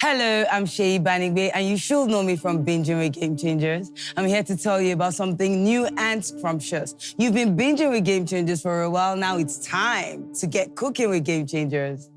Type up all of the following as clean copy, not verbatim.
Hello, I'm Sheyi Banigbe, and you should know me from Binging with Game Changers. I'm here to tell you about something new and scrumptious. You've been binging with Game Changers for a while now. It's time to get cooking with Game Changers.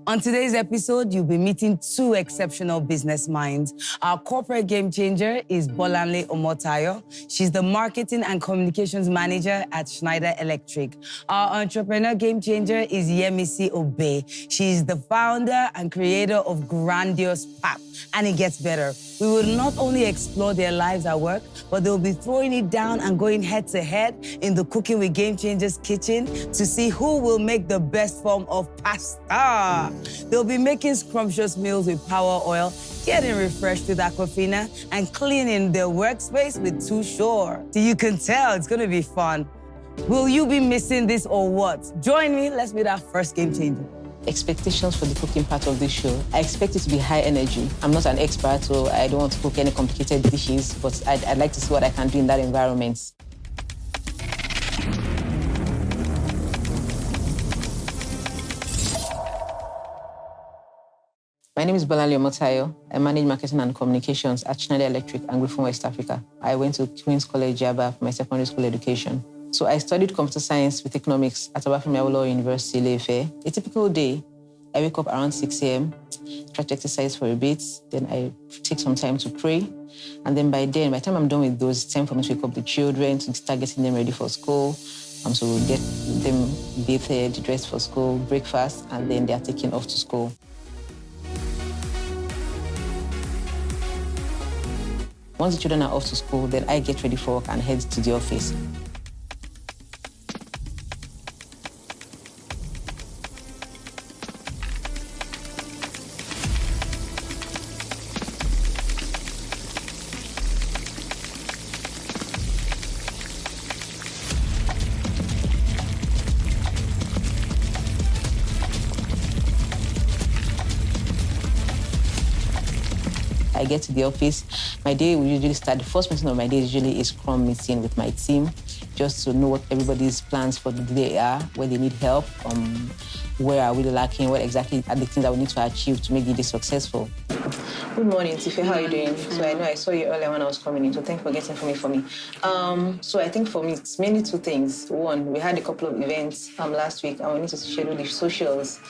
On today's episode, you'll be meeting two exceptional business minds. Our corporate game changer is Bolanle Omotayo. She's the marketing and communications manager at Schneider Electric. Our entrepreneur game changer is Yemisi Obe. She's the founder and creator of Grandiose Pap. And it gets better. We will not only explore their lives at work, but they'll be throwing it down and going head to head in the Cooking with Game Changers kitchen to see who will make the best form of pasta. They'll be making scrumptious meals with power oil, getting refreshed with Aquafina, and cleaning their workspace with Too Sure. So you can tell it's gonna be fun. Will you be missing this or what? Join me, let's meet our first game changer. Expectations for the cooking part of this show. I expect it to be high energy. I'm not an expert, so I don't want to cook any complicated dishes, but I'd like to see what I can do in that environment. My name is Bolanle Omotayo. I manage marketing and communications at Schneider Electric and Griffon, West Africa. I went to Queen's College, Yaba, for my secondary school education. So I studied computer science with economics at Obafemi Awolowo University, Ile-Ife. A typical day, I wake up around 6 a.m., try to exercise for a bit, then I take some time to pray. And then by the time I'm done with those, it's time for me to wake up the children, to start getting them ready for school. So we'll get them bathed, dressed for school, breakfast, and then they're taken off to school. Once the children are off to school, then I get ready for work and head to the office. I get to the office, my day will usually start. The first meeting of my day usually is Scrum meeting with my team, just to know what everybody's plans for the day are, where they need help, where are we lacking, what exactly are the things that we need to achieve to make the day successful. Good morning, Tife. How are you doing? So I know I saw you earlier when I was coming in, so thanks for getting for me. So I think for me, it's mainly two things. One, we had a couple of events last week, and we need to schedule the socials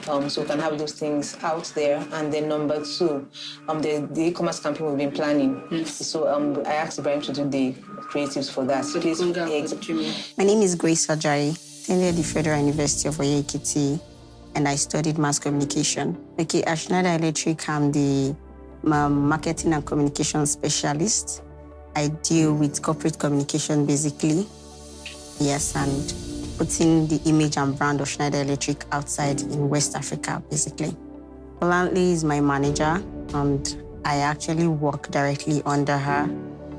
so we can have those things out there. And then number two, the e-commerce campaign we've been planning. Yes. So I asked Ibrahim to do the creatives for that. So please, my name is Grace Ajay, attended the Federal University of Oye-Ekiti, and I studied mass communication. Okay, at Schneider Electric, I'm the marketing and communication specialist. I deal with corporate communication, basically. Yes, and putting the image and brand of Schneider Electric outside in West Africa, basically. Bolanle is my manager, and I actually work directly under her.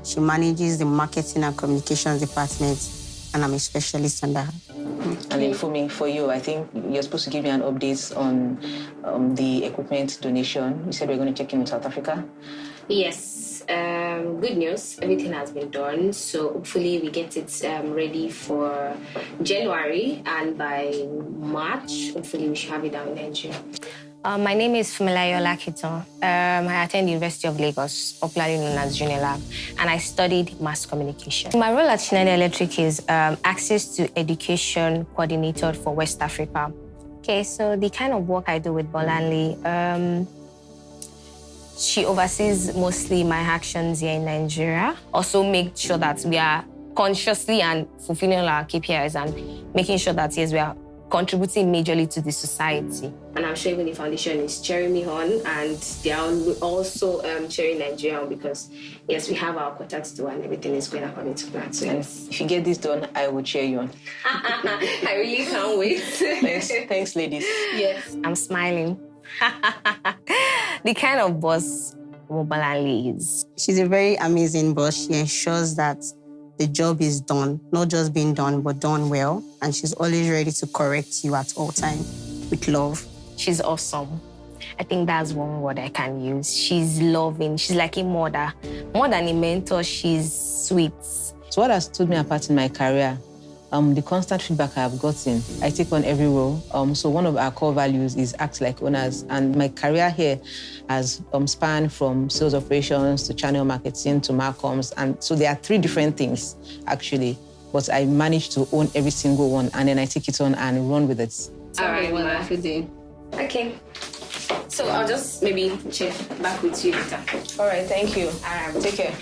She manages the marketing and communications department, and I'm a specialist under her. And then for you, I think you're supposed to give me an update on the equipment donation. You said we're going to check in with South Africa. Yes, good news. Everything has been done. So hopefully we get it ready for January, and by March, hopefully we should have it down in Nigeria. My name is Fumilayo Lakiton. I attend the University of Lagos, popularly known as Junilab, and I studied mass communication. My role at Schneider Electric is Access to Education Coordinator for West Africa. Okay, so the kind of work I do with Bolanle, she oversees mostly my actions here in Nigeria. Also make sure that we are consciously and fulfilling our KPIs and making sure that, yes, we are contributing majorly to the society. And I'm sure even the foundation is cheering me on, and they are also cheering Nigeria on because, yes, we have our quota to do and everything is going according to plan. So, yes. If you get this done, I will cheer you on. I really can't wait. Thanks, ladies. Yes. I'm smiling. The kind of boss Bolanle is. She's a very amazing boss. She ensures that the job is done, not just being done, but done well. And she's always ready to correct you at all times with love. She's awesome. I think that's one word I can use. She's loving. She's like a mother. More than a mentor, she's sweet. So what has stood me apart in my career The constant feedback I have gotten, I take on every role. So one of our core values is act like owners. And my career here has spanned from sales operations to channel marketing to marcoms. And so there are 3 different things, actually. But I managed to own every single one, and then I take it on and run with it. All right, Ma. Okay. So I'll just maybe check back with you later. All right, thank you. All right. Take care.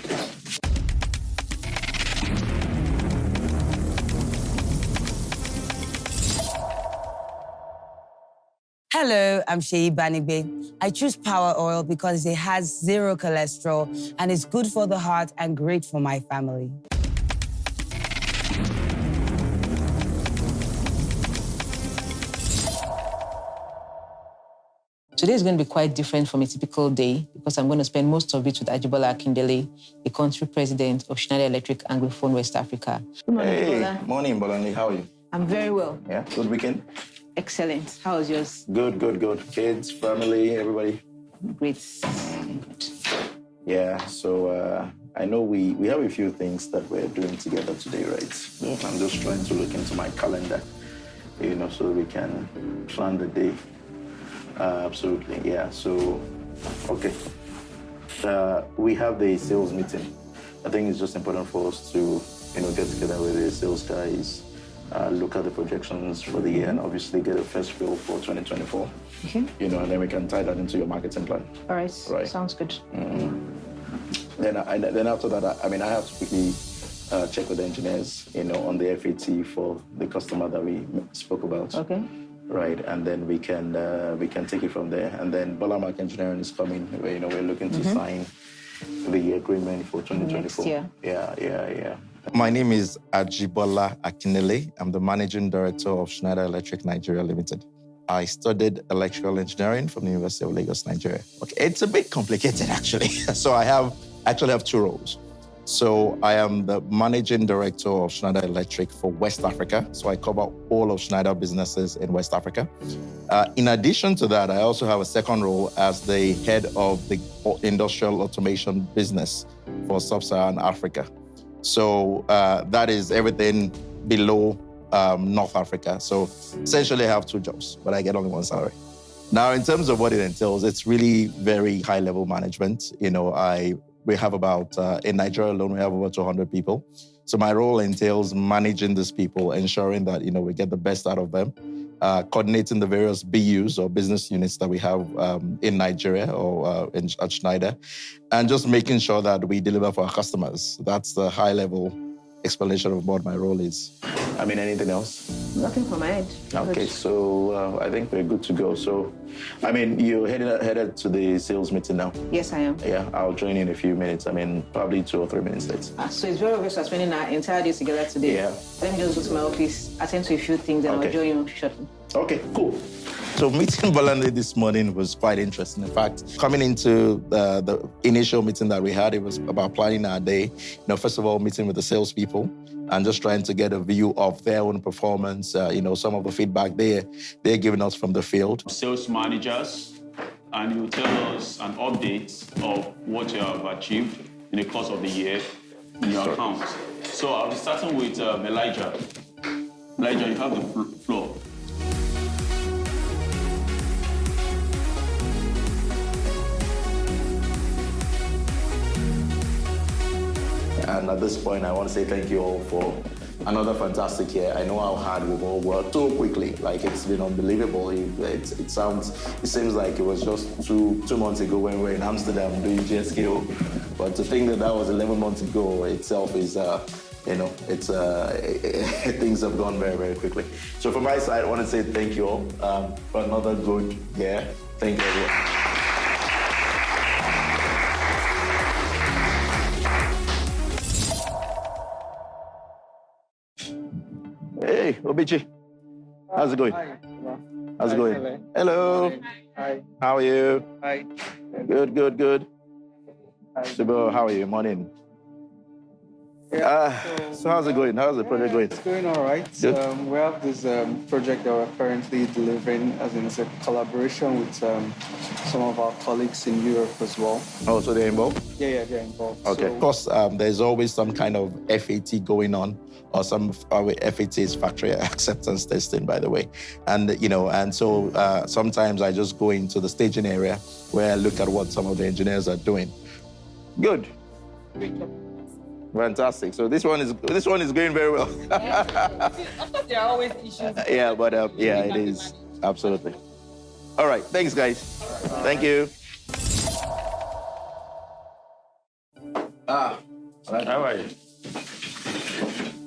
Hello, I'm Sheyi Banigbe. I choose Power Oil because it has 0 cholesterol and it's good for the heart and great for my family. Today is going to be quite different from a typical day because I'm going to spend most of it with Ajibola Akindele, the country president of Schneider Electric Anglophone West Africa. Good morning, Hey, morning, Bolani. How are you? I'm very well. Yeah, good weekend? Excellent. How was yours? Good. Kids, family, everybody? Great. Yeah, so I know we have a few things that we're doing together today, right? Yes. I'm just trying to look into my calendar, so we can plan the day. Absolutely, yeah. So, okay. We have the sales meeting. I think it's just important for us to, get together with the sales guys, look at the projections for the year, and obviously get a first feel for 2024. Okay. And then we can tie that into your marketing plan. All right. Right. Sounds good. Then after that, I have to quickly check with the engineers, on the FAT for the customer that we spoke about. Okay. Right, and then we can take it from there. And then Bolamark Engineering is coming. We're looking to sign the agreement for 2024. Next year. Yeah. My name is Ajibola Akindele. I'm the managing director of Schneider Electric Nigeria Limited. I studied electrical engineering from the University of Lagos, Nigeria. Okay, it's a bit complicated actually. So I actually have 2 roles. So I am the managing director of Schneider Electric for West Africa. So I cover all of Schneider businesses in West Africa. In addition to that, I also have a second role as the head of the industrial automation business for Sub-Saharan Africa. So that is everything below North Africa. So essentially I have 2 jobs, but I get only 1 salary. Now, in terms of what it entails, it's really very high-level management. We have about, in Nigeria alone, we have over 200 people. So my role entails managing these people, ensuring that, we get the best out of them, coordinating the various BUs or business units that we have in Nigeria or at Schneider, and just making sure that we deliver for our customers. That's the high-level explanation of what my role is. Anything else? Nothing from my end. Okay, so I think we're good to go. So, you're headed to the sales meeting now? Yes, I am. Yeah, I'll join in a few minutes. Probably 2 or 3 minutes late. So it's very obvious we're spending our entire day together today. Yeah. Let me just go to my office, attend to a few things, and I'll join you shortly. Okay, cool. So meeting Bolande this morning was quite interesting. In fact, coming into the initial meeting that we had, it was about planning our day. First of all, meeting with the salespeople and just trying to get a view of their own performance, some of the feedback they're giving us from the field. Sales managers, and you will tell us an update of what you have achieved in the course of the year in your account. So I'll be starting with Elijah. Elijah, you have the floor. And at this point, I want to say thank you all for another fantastic year. I know how hard we've all worked so quickly. It's been unbelievable. It seems like it was just two months ago when we were in Amsterdam doing JSKO. But to think that was 11 months ago itself is, things have gone very, very quickly. So from my side, I want to say thank you all for another good year. Thank you, everyone. Hey, Obichi. How's it going? Hi. How's it going? Hello. Hi. How are you? Hi. Good. Hi. Sibo, how are you? Morning. So how's it going? How's the project going? It's going all right. Good. We have this project that we're currently delivering, as in it's a collaboration with some of our colleagues in Europe as well. Oh, so they're involved? Yeah, they're involved. Okay. So, Of course, there's always some kind of FAT going on, or some FAT is factory acceptance testing, by the way. And so sometimes I just go into the staging area where I look at what some of the engineers are doing. Good. Fantastic. So this one is going very well. Of course, there are always issues. Yeah, but it is absolutely. All right. Thanks, guys. Thank you. How are you?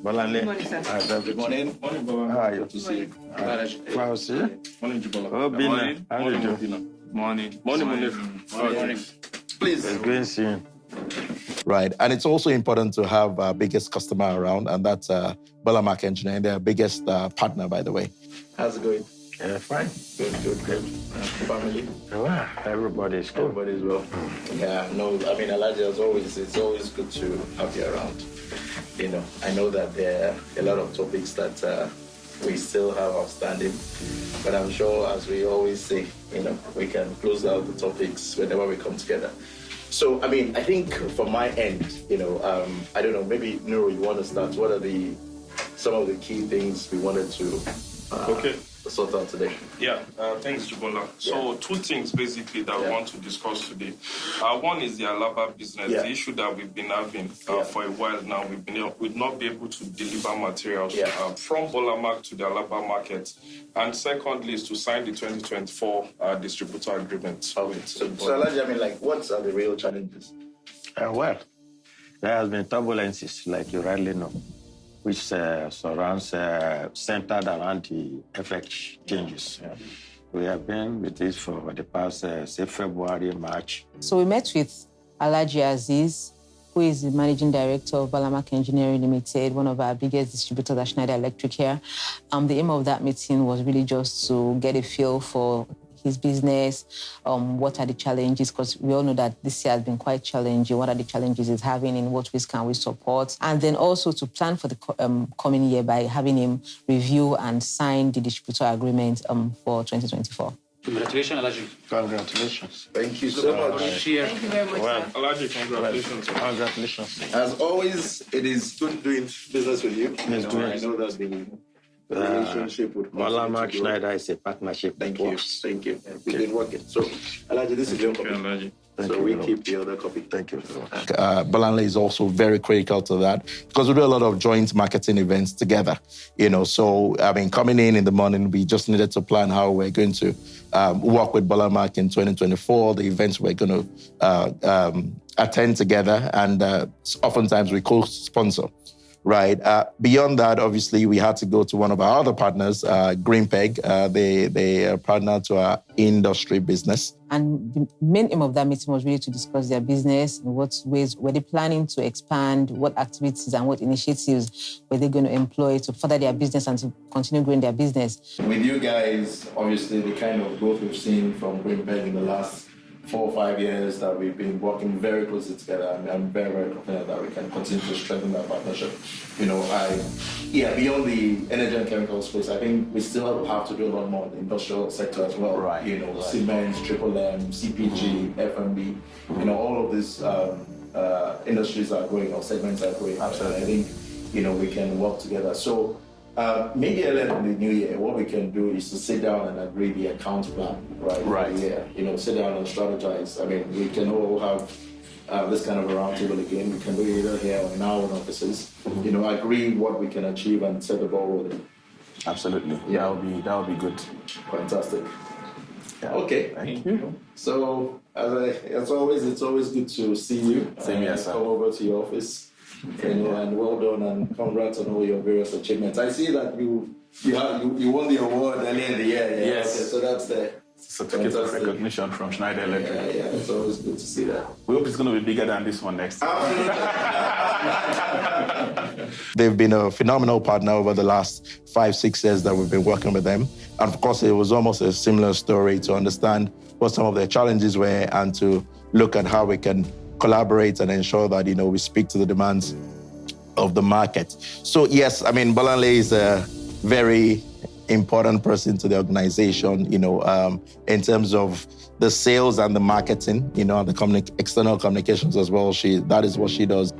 Bolanle. Good morning, sir. Good morning. Morning, Bola. How are you? To see you. Wow, see you? Morning, Jibola. Oh, Bina. How are you doing? Morning. Morning, Morning. Please. It's good seeing you. Right. And it's also important to have our biggest customer around, and that's Balamak Engineering. They're our biggest partner, by the way. How's it going? Yeah, fine. Good. Family? Wow, everybody's cool. Everybody's well. Yeah, no, I mean, Elijah, it's always good to have you around. I know that there are a lot of topics that we still have outstanding, but I'm sure, as we always say, we can close out the topics whenever we come together. So, I mean, I think from my end, I don't know, maybe Nuru, you want to start? What are some of the key things we wanted to sort out today? Yeah, thanks, Jibola. So 2 things basically that we want to discuss today. One is the Alaba business, the issue that we've been having for a while now. We've not been able to deliver materials from Bolamak to the Alaba market. And secondly is to sign the 2024 distributor agreement. Okay. So Elijah, I mean, what are the real challenges? Well, there has been turbulences, like you rightly know, which surrounds, centered around the FX changes. Yeah. We have been with this for the past, say, February, March. So we met with Alhaji Aziz, who is the managing director of Balamak Engineering Limited, one of our biggest distributors at Schneider Electric here. The aim of that meeting was really just to get a feel for his business, what are the challenges, because we all know that this year has been quite challenging. What are the challenges it's having, in what ways can we support? And then also to plan for the coming year by having him review and sign the distributor agreement for 2024. Congratulations, Alhaji. Congratulations. Thank you so much. Thank you very much. Well, Alhaji, congratulations. Congratulations. As always, it is good doing business with you. Yes, I know that the relationship with Balamak Schneider is a partnership. Thank you. We've been working. So, Elijah, this is your copy. Alhaji. So we keep the other copy. Thank you very much. Bolanle is also very critical to that, because we do a lot of joint marketing events together. So I mean, coming in the morning, we just needed to plan how we're going to work with Balamak in 2024, the events we're going to attend together, and oftentimes we co-sponsor. Right. Beyond that, obviously, we had to go to one of our other partners, Greenpeg. They are partner to our industry business. And the main aim of that meeting was really to discuss their business, in what ways were they planning to expand, what activities and what initiatives were they going to employ to further their business and to continue growing their business. With you guys, obviously, the kind of growth we've seen from Greenpeg in the last 4 or 5 years that we've been working very closely together, and I'm very, very confident that we can continue to strengthen that partnership. Beyond the energy and chemical space, I think we still have to do a lot more in the industrial sector as well. Right. Cement, Triple M, CPG, FMB, all of these industries are growing, or segments are growing. Absolutely. And I think, we can work together. So maybe earlier in the new year, what we can do is to sit down and agree the account plan, right? Yeah. Sit down and strategize. I mean, we can all have this kind of a roundtable again. We can do it either here or in our own offices. Agree what we can achieve and set the ball rolling. Absolutely. Yeah. That would be good. Fantastic. Yeah. Okay. Thank you. So as always, it's always good to see you. Same here, sir. Come over to your office. And well done, and congrats on all your various achievements. I see that you won the award earlier in the year. Yeah? Yes. Okay, so that's the certificate of recognition from Schneider Electric. Yeah, it's always good to see that. We hope it's going to be bigger than this one next time. They've been a phenomenal partner over the last 5-6 years that we've been working with them. And of course, it was almost a similar story to understand what some of their challenges were and to look at how we can collaborate and ensure that, we speak to the demands of the market. So yes, I mean, Bolanle is a very important person to the organization, in terms of the sales and the marketing, and the external communications as well. That is what she does.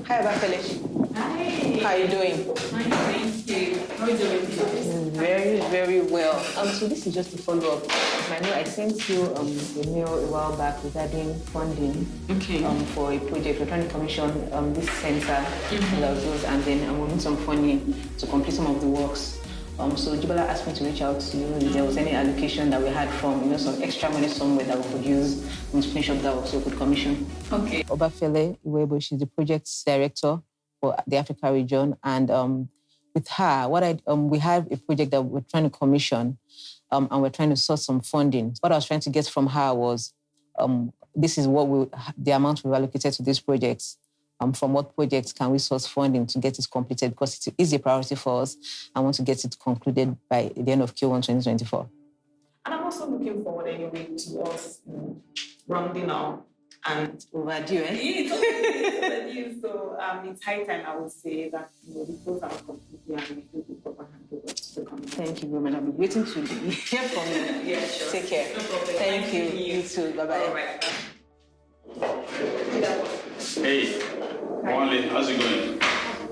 Hi, Abafele. Hi. How are you doing? Fine, thank you. How are you doing? Very, very well. So this is just a follow-up. I know I sent you a mail a while back regarding funding for a project. We're trying to commission this center, and then we'll need some funding to complete some of the works. So Jibola asked me to reach out to you if there was any allocation that we had from, some extra money somewhere that we could use to finish up that work so we could commission. Okay. Obafele Iwebo, she's the project director for the Africa region. And with her, we have a project that we're trying to commission and we're trying to source some funding. What I was trying to get from her was, this is the amount we've allocated to these projects. From what projects can we source funding to get it completed? Because it is a priority for us. I want to get it concluded by the end of Q1 2024. And I'm also looking forward anyway to us rounding out and overdue, eh? It's overdue. So it's high time, I would say, that the both are completely and we do the proper handover to the company. Thank you very much. I'll be waiting to hear from you. Yeah, sure. Take care. No problem. Thank you. You too. Bye-bye. All right. Hey, Bolanle, how's it going?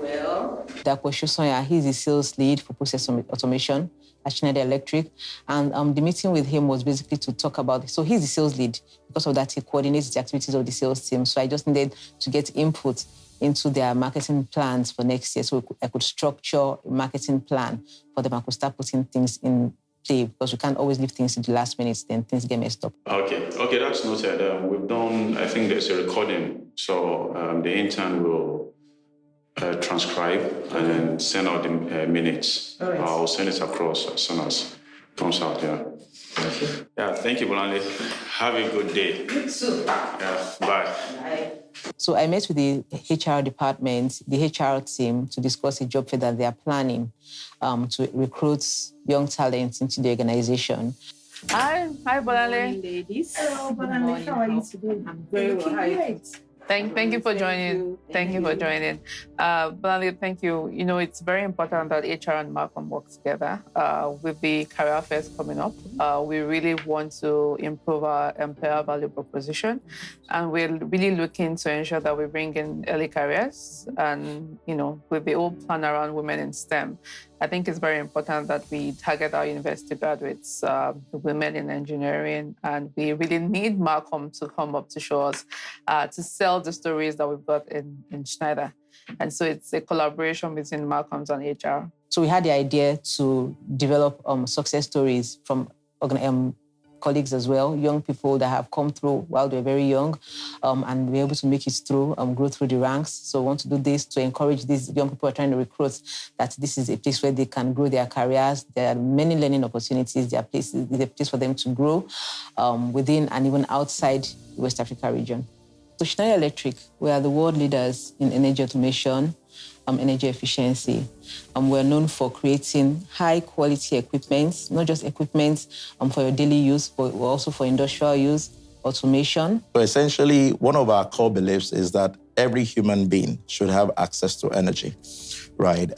Well, Dapo Shosonya, he's the sales lead for process automation at Schneider Electric. And the meeting with him was basically to talk about, so he's the sales lead. Because of that, he coordinates the activities of the sales team. So I just needed to get input into their marketing plans for next year. So I could structure a marketing plan for them. I could start putting things in play because we can't always leave things to the last minute, then things get messed up. Okay, that's noted. We've done, I think there's a recording. So the intern will transcribe and then send out the minutes. All right. I'll send it across as soon as it comes out, yeah. thank you. Yeah, thank you, Bolanle. Have a good day. You too. Yeah, bye. Bye. So I met with the HR department, the HR team, to discuss a job fair that they are planning to recruit young talent into the organization. Hi, Bolanle. Ladies. Hello, Bolanle. How are you today? I'm very well. How are you? Thank you for joining. Thank you for joining. Bolanle, thank you. It's very important that HR and Malcolm work together. With the career fairs coming up, we really want to improve our employer value proposition. And we're really looking to ensure that we bring in early careers and, with the old plan around women in STEM, I think it's very important that we target our university graduates, women in engineering, and we really need Malcolm to come up to show us, to sell the stories that we've got in Schneider. And so it's a collaboration between Malcolm's and HR. So we had the idea to develop success stories from colleagues as well, young people that have come through while they're very young and be able to make it through, grow through the ranks. So we want to do this to encourage these young people who are trying to recruit that this is a place where they can grow their careers. There are many learning opportunities. There are places, there's a place for them to grow within and even outside the West Africa region. So Schneider Electric, we are the world leaders in energy automation, energy efficiency. We're known for creating high-quality equipment, not just equipment for your daily use, but also for industrial use, automation. So essentially, one of our core beliefs is that every human being should have access to energy, right?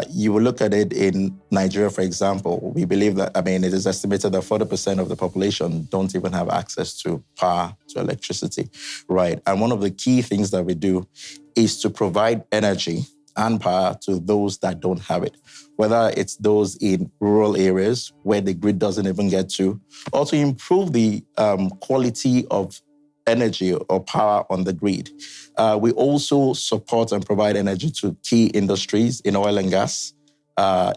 You will look at it in Nigeria, for example. We believe that, it is estimated that 40% of the population don't even have access to power, to electricity, right? And one of the key things that we do is to provide energy and power to those that don't have it, whether it's those in rural areas where the grid doesn't even get to, or to improve the quality of energy or power on the grid. We also support and provide energy to key industries in oil and gas,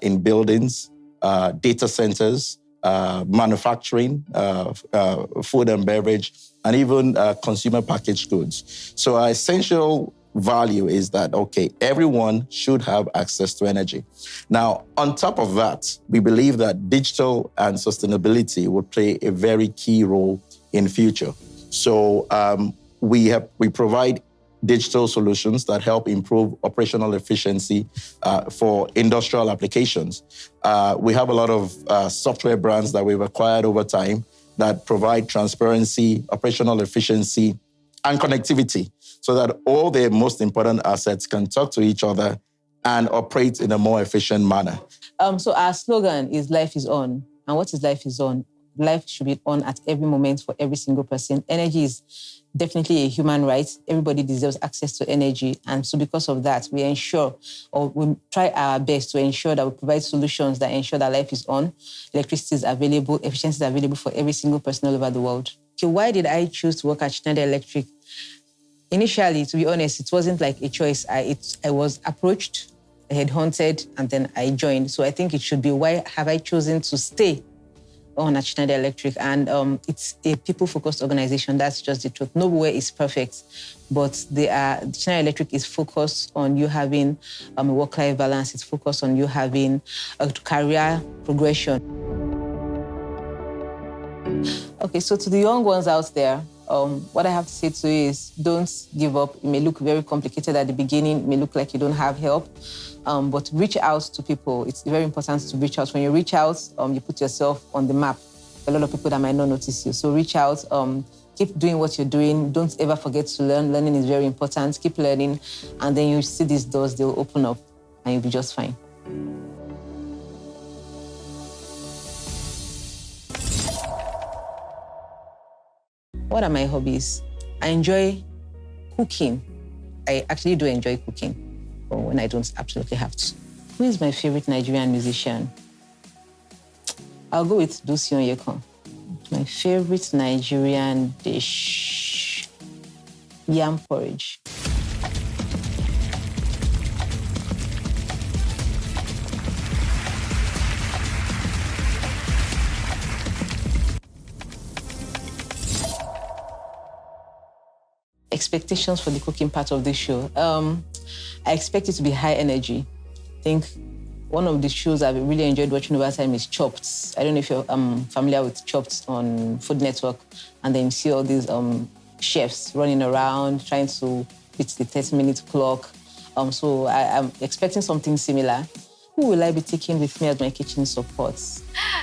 in buildings, data centers, manufacturing, food and beverage, and even consumer packaged goods. So our essential value is that, everyone should have access to energy. Now, on top of that, we believe that digital and sustainability will play a very key role in future. So we provide digital solutions that help improve operational efficiency for industrial applications. We have a lot of software brands that we've acquired over time that provide transparency, operational efficiency, and connectivity so that all their most important assets can talk to each other and operate in a more efficient manner. So our slogan is Life is On. And what is Life is On? Life should be on at every moment for every single person. Energy is definitely a human right. Everybody deserves access to energy. And so because of that, we ensure, or we try our best to ensure that we provide solutions that ensure that life is on, electricity is available, efficiency is available for every single person all over the world. Okay, why did I choose to work at Schneider Electric? Initially, to be honest, it wasn't like a choice. I was approached, headhunted, and then I joined. So I think it should be, why have I chosen to stay on at Schneider Electric? And it's a people-focused organization. That's just the truth. Nowhere is perfect, but Schneider Electric is focused on you having a work-life balance. It's focused on you having a career progression. Okay, so to the young ones out there, what I have to say to you is don't give up. It may look very complicated at the beginning. It may look like you don't have help. But reach out to people. It's very important to reach out. When you reach out, you put yourself on the map. A lot of people that might not notice you. So reach out, keep doing what you're doing. Don't ever forget to learn. Learning is very important. Keep learning. And then you see these doors, they'll open up and you'll be just fine. What are my hobbies? I enjoy cooking. I actually do enjoy cooking. Or when I don't absolutely have to. Who is my favorite Nigerian musician? I'll go with Dusi Onyekon. My favorite Nigerian dish, yam porridge. Expectations for the cooking part of this show. I expect it to be high energy. I think one of the shows I've really enjoyed watching over time is Chopped. I don't know if you're familiar with Chopped on Food Network. And then you see all these chefs running around, trying to beat the 30-minute clock. So I'm expecting something similar. Who will I be taking with me as my kitchen support?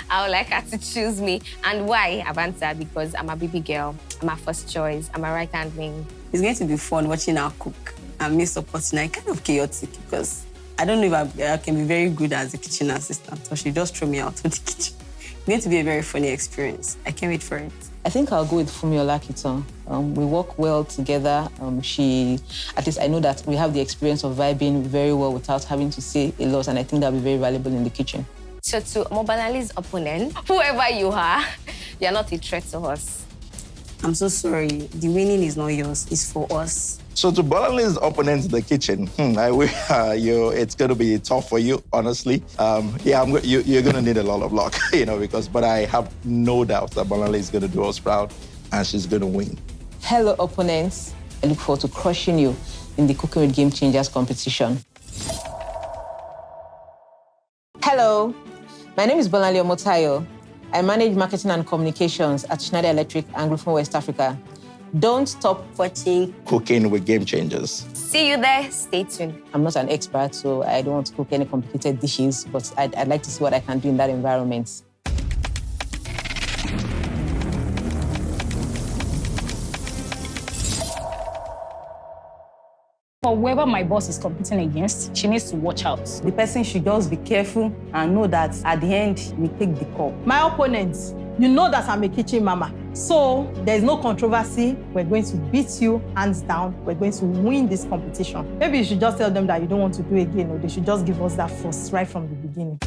I would like her to choose me. And why? I've answered because I'm a baby girl. I'm her first choice. I'm a right-hand wing. It's going to be fun watching her cook and me supporting her. Kind of chaotic because I don't know if I can be very good as a kitchen assistant, or she just throw me out of the kitchen. It's going to be a very funny experience. I can't wait for it. I think I'll go with Fumi Olakiton. We work well together. At least I know that we have the experience of vibing very well without having to say a lot, and I think that'll be very valuable in the kitchen. So to Mobanali's opponent, whoever you are, you're not a threat to us. I'm so sorry. The winning is not yours. It's for us. So to Bolanle's opponent in the kitchen, it's going to be tough for you, honestly. You're going to need a lot of luck, but I have no doubt that Bolanle is going to do us proud and she's going to win. Hello, opponents. I look forward to crushing you in the Cooking with Game Changers competition. Hello, my name is Bolanle Omotayo. I manage marketing and communications at Schneider Electric Anglophone West Africa. Don't stop watching Cooking with Game Changers. See you there. Stay tuned. I'm not an expert, so I don't want to cook any complicated dishes, but I'd like to see what I can do in that environment. For whoever my boss is competing against, she needs to watch out. The person should just be careful and know that at the end, we take the call. My opponents, you know that I'm a kitchen mama. So there's no controversy. We're going to beat you hands down. We're going to win this competition. Maybe you should just tell them that you don't want to do it again, or they should just give us that first right from the beginning.